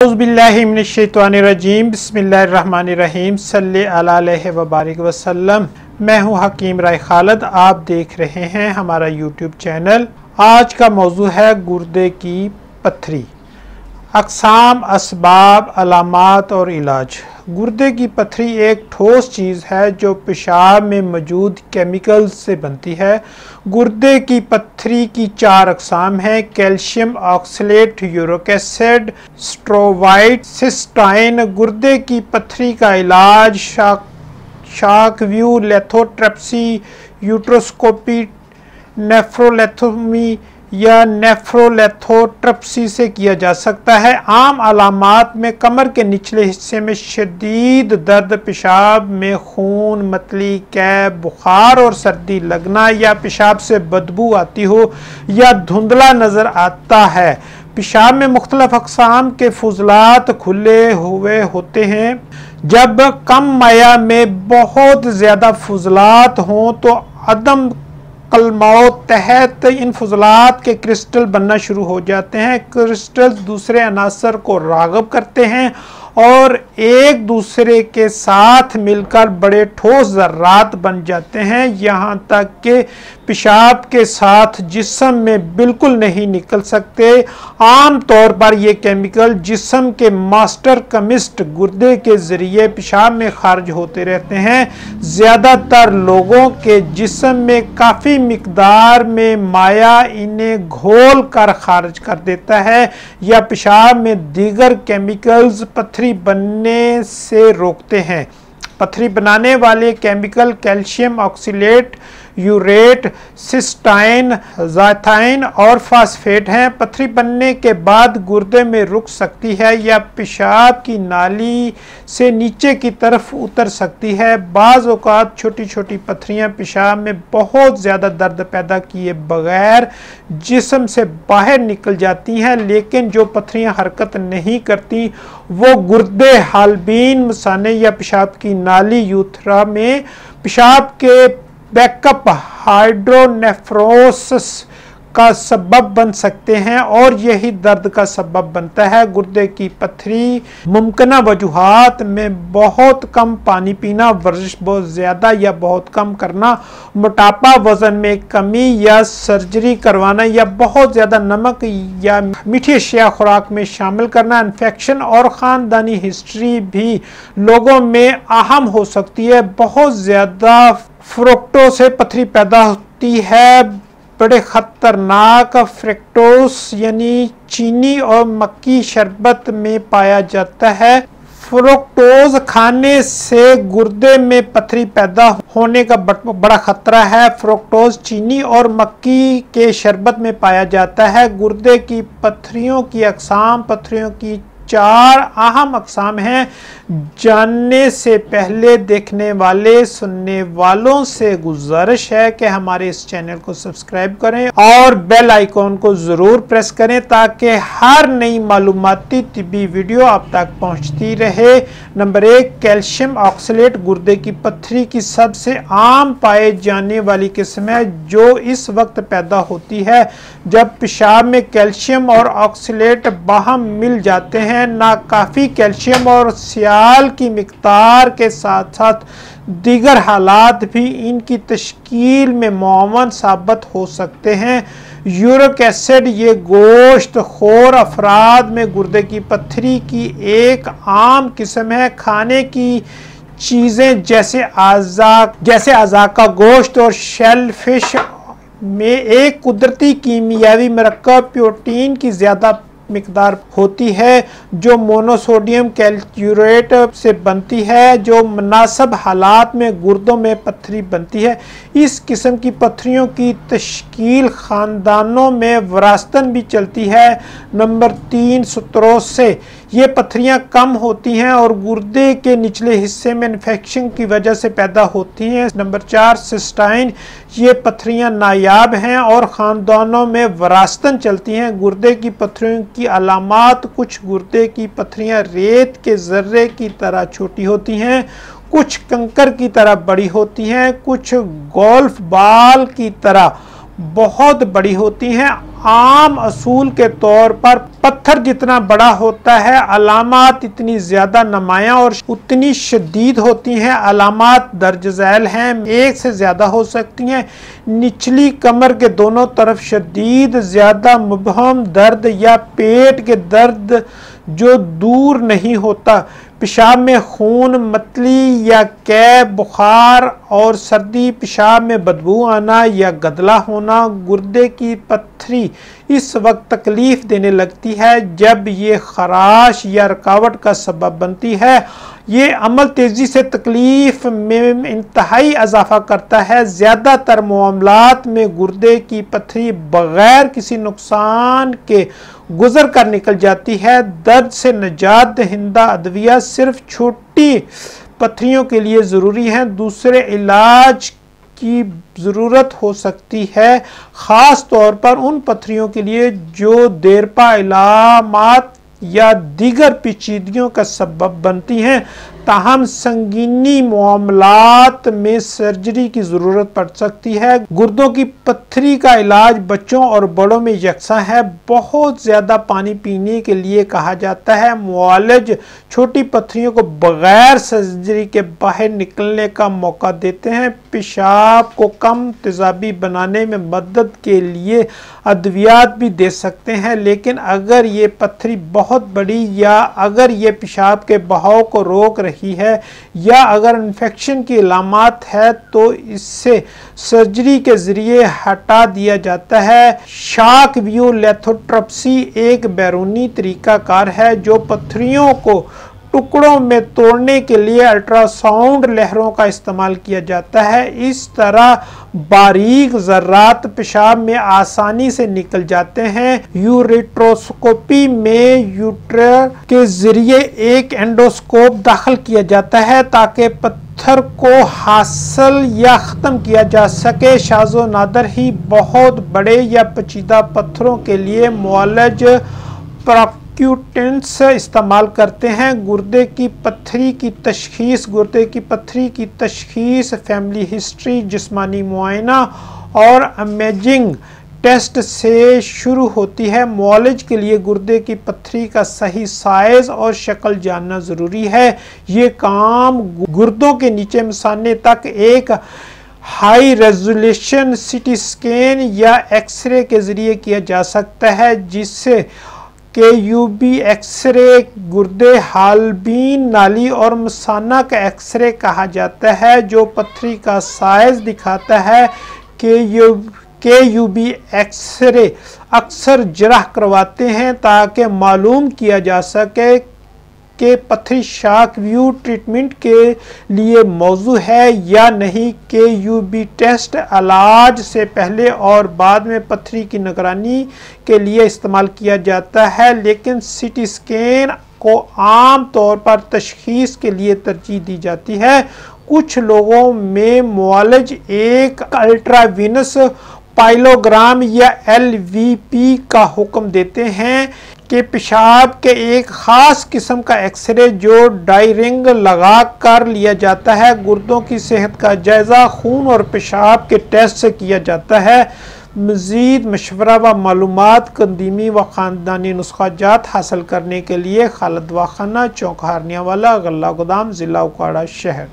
औज़ुबिल्लाहि मिनश्शैतानिर्रजीम बिस्मिल्लाहिर्रहमानिर्रहीम सल्ली अला अलैहि व बारिक वसल्लम। मैं हूँ हकीम राय खालिद, आप देख रहे हैं हमारा यूट्यूब चैनल। आज का मौजू है गुर्दे की पत्थरी, अक़साम, असबाब, अलामात और इलाज। गुर्दे की पत्थरी एक ठोस चीज़ है जो पेशाब में मौजूद केमिकल्स से बनती है। गुर्दे की पत्थरी की 4 अक़साम हैं: calcium oxalate, uric acid, struvite, cystine. गुर्दे की पत्थरी का इलाज shock wave, lithotripsy, ureteroscopy, nephrolithotomy या नेफ्रोलेथोट्रिप्सी से किया जा सकता है। आम अलामात में कमर के निचले हिस्से में शदीद दर्द, पेशाब में खून, मतली, कैब, बुखार और सर्दी लगना, या पेशाब से बदबू आती हो या धुंधला नज़र आता है। पेशाब में मुख्तलिफ अक़साम के फुजलात खुले हुए होते हैं। जब कम माया में बहुत ज़्यादा फुजलात हों तो अदम कलमौ तहत इन फुजलात के क्रिस्टल बनना शुरू हो जाते हैं। क्रिस्टल दूसरे अनासर को राग़िब करते हैं और एक दूसरे के साथ मिलकर बड़े ठोस ज़र्रात बन जाते हैं, यहाँ तक कि पेशाब के साथ जिस्म में बिल्कुल नहीं निकल सकते। आम तौर पर ये केमिकल जिस्म के मास्टर केमिस्ट गुर्दे के ज़रिए पेशाब में खारिज होते रहते हैं। ज़्यादातर लोगों के जिस्म में काफ़ी मिकदार में माया इन्हें घोल कर खारिज कर देता है या पेशाब में दीगर केमिकल्स पत्थरी बनने से रोकते हैं। पत्थरी बनाने वाले chemical calcium oxalate, urate, cystine, xanthine और फास्फेट हैं। पत्थरी बनने के बाद गुर्दे में रुक सकती है या पेशाब की नाली से नीचे की तरफ उतर सकती है। बाज़ औक़ात छोटी छोटी पत्थरियाँ पेशाब में बहुत ज़्यादा दर्द पैदा किए बगैर जिस्म से बाहर निकल जाती हैं, लेकिन जो पत्थरियाँ हरकत नहीं करती वो गुर्दे, हालबीन, मसाने या पेशाब की नाली यूथरा में पेशाब के बैकअप हाइड्रोनेफ्रोसिस का सबब बन सकते हैं और यही दर्द का सबब बनता है। गुर्दे की पत्थरी मुमकिना वजूहात में बहुत कम पानी पीना, वर्जिश बहुत ज़्यादा या बहुत कम करना, मोटापा, वज़न में कमी या सर्जरी करवाना, या बहुत ज़्यादा नमक या मीठी अशिया खुराक में शामिल करना, इन्फेक्शन और ख़ानदानी हिस्ट्री भी लोगों में अहम हो सकती है। बहुत ज़्यादा फ्रुक्टोज से पत्थरी पैदा होती है। बड़े ख़तरनाक फ्रक्टोज यानी चीनी और मक्की शरबत में पाया जाता है। फ्रुक्टोज खाने से गुर्दे में पत्थरी पैदा होने का बड़ा खतरा है। फ्रुक्टोज चीनी और मक्की के शरबत में पाया जाता है। गुर्दे की पत्थरियों की अक़साम, पत्थरियों की 4 अहम अक़साम हैं। जानने से पहले देखने वाले, सुनने वालों से गुजारिश है कि हमारे इस चैनल को सब्सक्राइब करें और बेल आइकॉन को ज़रूर प्रेस करें ताकि हर नई मालूमाती तिब्बी वीडियो आप तक पहुंचती रहे। नंबर 1, कैल्शियम ऑक्सलेट गुर्दे की पत्थरी की सबसे आम पाए जाने वाली किस्म है जो इस वक्त पैदा होती है जब पेशाब में कैल्शियम और ऑक्सलेट बाहम मिल जाते हैं। नाकाफी कैल्शियम और सियाल की मिकदार के साथ साथ दीगर हालात भी इनकी तश्कील में मुआवन साबित हो सकते हैं। यूरिक एसिड ये गोश्त खोर अफराद में गुर्दे की पत्थरी की एक आम किस्म है। खाने की चीज़ें जैसे आज़ा का गोश्त और शेल फिश में एक कुदरती कीमियावी मरकब प्रोटीन की ज़्यादा मिकदार होती है जो मोनोसोडियम कैल्चुरेट से बनती है, जो मुनासिब हालात में गुर्दों में पत्थरी बनती है। इस किस्म की पत्थरियों की तश्कील ख़ानदानों में वरासतन भी चलती है। नंबर 3, सुत्रोस ये पत्थरियाँ कम होती हैं और गुर्दे के निचले हिस्से में इन्फेक्शन की वजह से पैदा होती हैं। नंबर 4, सिस्टाइन ये पत्थरियाँ नायाब हैं और ख़ानदानों में वरासतन चलती हैं। गुर्दे की पत्थरियों की अलामात: कुछ गुर्दे की पत्थरियाँ रेत के ज़र्रे की तरह छोटी होती हैं, कुछ कंकर की तरह बड़ी होती हैं, कुछ गोल्फ बॉल की तरह बहुत बड़ी होती हैं। आम असूल के तौर पर पत्थर پتھر جتنا بڑا ہوتا ہے علامات اتنی زیادہ نمایاں اور اتنی شدید ہوتی ہیں. علامات درج ذیل ہیں، ایک سے زیادہ ہو سکتی ہیں. نچلی کمر کے دونوں طرف شدید زیادہ مبہم درد یا پیٹ کے درد جو دور نہیں ہوتا. پیشاب میں خون، متلی یا قے، بخار اور سردی، پیشاب میں بدبو آنا یا گدلا ہونا. گردے کی پتھری اس وقت تکلیف دینے لگتی ہے جب یہ خراش یا رکاوٹ کا سبب بنتی ہے. یہ عمل تیزی سے تکلیف میں انتہائی اضافہ کرتا ہے. زیادہ تر معاملات میں گردے کی پتھری بغیر کسی نقصان کے گزر کر نکل جاتی ہے. درد سے نجات دہندہ ادویہ صرف چھوٹی پتھریوں کے لیے ضروری ہیں. دوسرے علاج کی ضرورت ہو سکتی ہے، خاص طور پر ان پتھریوں کے لیے جو دیرپا علامات یا دیگر پیچیدگیوں کا سبب بنتی ہیں. تاہم سنگینی معاملات میں سرجری کی ضرورت پڑ سکتی ہے. گردوں کی پتھری کا علاج بچوں اور بڑوں میں یکساں ہے. بہت زیادہ پانی پینے کے لیے کہا جاتا ہے. معالج چھوٹی پتھریوں کو بغیر سرجری کے باہر نکلنے کا موقع دیتے ہیں. پیشاب کو کم تیزابی بنانے میں مدد کے لیے ادویات بھی دے سکتے ہیں، لیکن اگر یہ پتھری بہت بڑی یا اگر یہ پیشاب کے بہاؤ کو روک رہی ہے یا اگر انفیکشن کی علامات ہے تو اس سے سرجری کے ذریعے ہٹا دیا جاتا ہے. شاک ویو لیتھوٹرپسی ایک بیرونی طریقہ کار ہے جو پتھریوں کو ٹکڑوں میں توڑنے کے لیے الٹرا ساؤنڈ لہروں کا استعمال کیا جاتا ہے. اس طرح باریک ذرات پیشاب میں آسانی سے نکل جاتے ہیں. یوریٹروسکوپی میں یوٹر کے ذریعے ایک اینڈوسکوپ داخل کیا جاتا ہے تاکہ پتھر کو حاصل یا ختم کیا جا سکے. شاذ و نادر ہی بہت بڑے یا پیچیدہ پتھروں کے لیے معالج استعمال کرتے ہیں. گردے کی پتھری کی تشخیص گردے کی پتھری کی تشخیص فیملی ہسٹری، جسمانی معائنہ اور امیجنگ ٹیسٹ سے شروع ہوتی ہے. معالج کے لیے گردے کی پتھری کا صحیح سائز اور شکل جاننا ضروری ہے. یہ کام گردوں کے نیچے مثانے تک ایک high resolution C T scan یا ایکس رے کے ذریعے کیا جا سکتا ہے، جس سے کہ یو بی ایکس رے گردے، حالبین نالی اور مثانہ کا ایکس رے کہا جاتا ہے جو پتھری کا سائز دکھاتا ہے. کہ یو بی ایکس رے اکثر جراح کرواتے ہیں تاکہ معلوم کیا جا سکے کہ پتھری شاک ویو ٹریٹمنٹ کے لیے موزوں ہے یا نہیں. کہ یو بی ٹیسٹ علاج سے پہلے اور بعد میں پتھری کی نگرانی کے لیے استعمال کیا جاتا ہے، لیکن سی ٹی اسکین کو عام طور پر تشخیص کے لیے ترجیح دی جاتی ہے. کچھ لوگوں میں معالج ایک الٹراوینس پائلوگرام یا ایل وی پی کا حکم دیتے ہیں کہ پیشاب کے ایک خاص قسم کا ایکس رے جو ڈائی رنگ لگا کر لیا جاتا ہے. گردوں کی صحت کا جائزہ خون اور پیشاب کے ٹیسٹ سے کیا جاتا ہے. مزید مشورہ و معلومات قدیمی و خاندانی نسخہ جات حاصل کرنے کے لیے خالد دواخانہ، چوک ہارنیہ والا، غلہ گودام، ضلع اوکاڑہ شہر.